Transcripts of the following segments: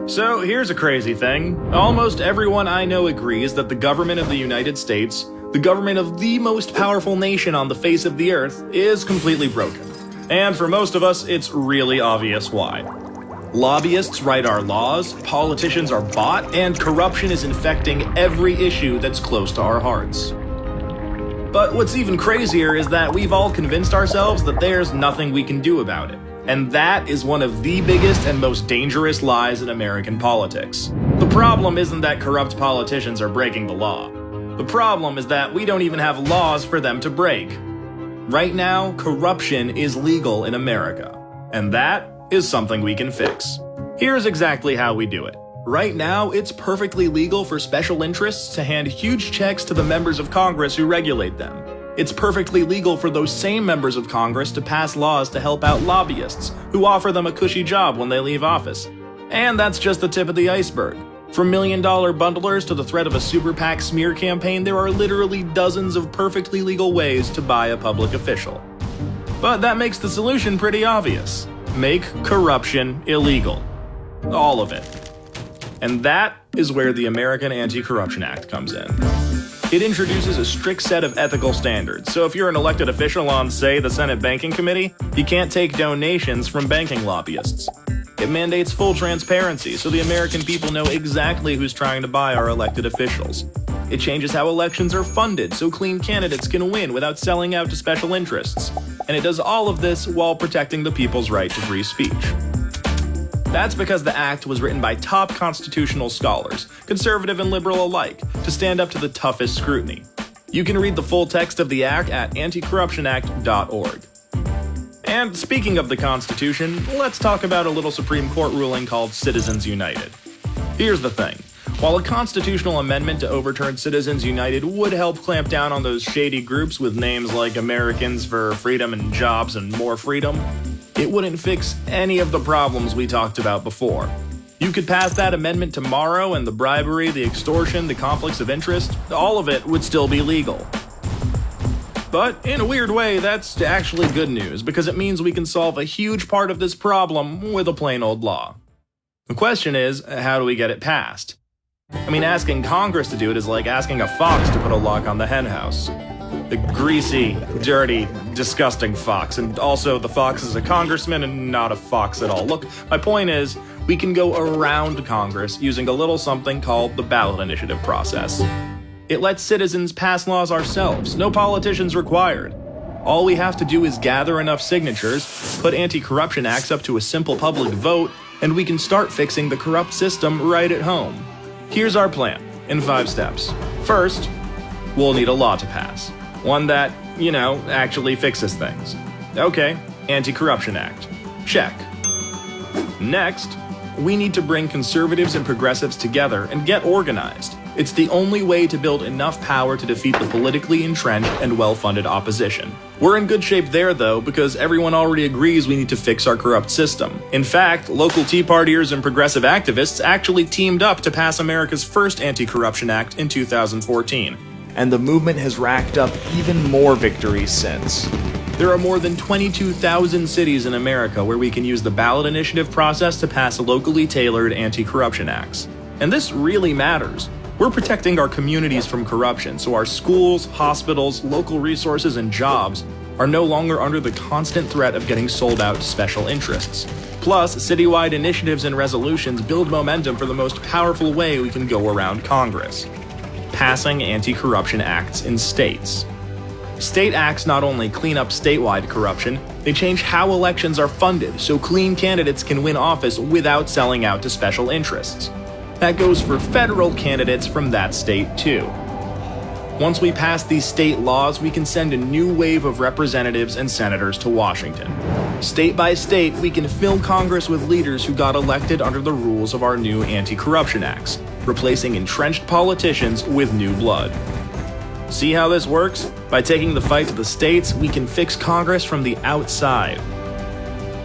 So here's a crazy thing. Almost everyone I know agrees that the government of the United States, the government of the most powerful nation on the face of the earth, is completely broken. And for most of us, it's really obvious why. Lobbyists write our laws, politicians are bought, and corruption is infecting every issue that's close to our hearts. But what's even crazier is that we've all convinced ourselves that there's nothing we can do about it. And that is one of the biggest and most dangerous lies in American politics. The problem isn't that corrupt politicians are breaking the law. The problem is that we don't even have laws for them to break. Right now, corruption is legal in America. And that is something we can fix. Here's exactly how we do it. Right now, it's perfectly legal for special interests to hand huge checks to the members of Congress who regulate them. It's perfectly legal for those same members of Congress to pass laws to help out lobbyists who offer them a cushy job when they leave office. And that's just the tip of the iceberg. From million-dollar bundlers to the threat of a super PAC smear campaign, there are literally dozens of perfectly legal ways to buy a public official. But that makes the solution pretty obvious. Make corruption illegal. All of it. And that is where the American Anti-Corruption Act comes in. It introduces a strict set of ethical standards, so if you're an elected official on, say, the Senate Banking Committee, you can't take donations from banking lobbyists. It mandates full transparency, so the American people know exactly who's trying to buy our elected officials. It changes how elections are funded, so clean candidates can win without selling out to special interests. And it does all of this while protecting the people's right to free speech. That's because the act was written by top constitutional scholars, conservative and liberal alike, to stand up to the toughest scrutiny. You can read the full text of the act at anticorruptionact.org. And speaking of the Constitution, let's talk about a little Supreme Court ruling called Citizens United. Here's the thing. While a constitutional amendment to overturn Citizens United would help clamp down on those shady groups with names like Americans for Freedom and Jobs and More Freedom, it wouldn't fix any of the problems we talked about before. You could pass that amendment tomorrow and the bribery, the extortion, the conflicts of interest, all of it would still be legal. But in a weird way, that's actually good news because it means we can solve a huge part of this problem with a plain old law. The question is, how do we get it passed? I mean, asking Congress to do it is like asking a fox to put a lock on the henhouse. The greasy, dirty, disgusting fox. And also, the fox is a congressman and not a fox at all. Look, my point is, we can go around Congress using a little something called the ballot initiative process. It lets citizens pass laws ourselves, no politicians required. All we have to do is gather enough signatures, put anti-corruption acts up to a simple public vote, and we can start fixing the corrupt system right at home. Here's our plan, in 5 steps. First, we'll need a law to pass. One that, actually fixes things. Okay, Anti-Corruption Act. Check. Next, we need to bring conservatives and progressives together and get organized. It's the only way to build enough power to defeat the politically entrenched and well-funded opposition. We're in good shape there, though, because everyone already agrees we need to fix our corrupt system. In fact, local Tea Partiers and progressive activists actually teamed up to pass America's first Anti-Corruption Act in 2014. And the movement has racked up even more victories since. There are more than 22,000 cities in America where we can use the ballot initiative process to pass locally tailored anti-corruption acts. And this really matters. We're protecting our communities from corruption, so our schools, hospitals, local resources, and jobs are no longer under the constant threat of getting sold out to special interests. Plus, citywide initiatives and resolutions build momentum for the most powerful way we can go around Congress: passing anti-corruption acts in states. State acts not only clean up statewide corruption, they change how elections are funded so clean candidates can win office without selling out to special interests. That goes for federal candidates from that state too. Once we pass these state laws, we can send a new wave of representatives and senators to Washington. State by state, we can fill Congress with leaders who got elected under the rules of our new anti-corruption acts, replacing entrenched politicians with new blood. See how this works? By taking the fight to the states, we can fix Congress from the outside.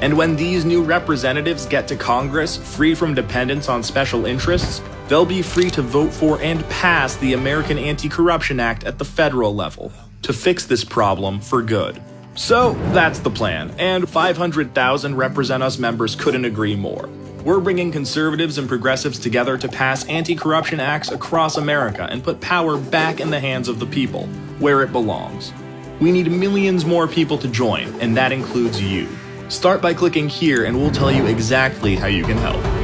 And when these new representatives get to Congress, free from dependence on special interests, they'll be free to vote for and pass the American Anti-Corruption Act at the federal level to fix this problem for good. So that's the plan, and 500,000 Represent Us members couldn't agree more. We're bringing conservatives and progressives together to pass anti-corruption acts across America and put power back in the hands of the people, where it belongs. We need millions more people to join, and that includes you. Start by clicking here and we'll tell you exactly how you can help.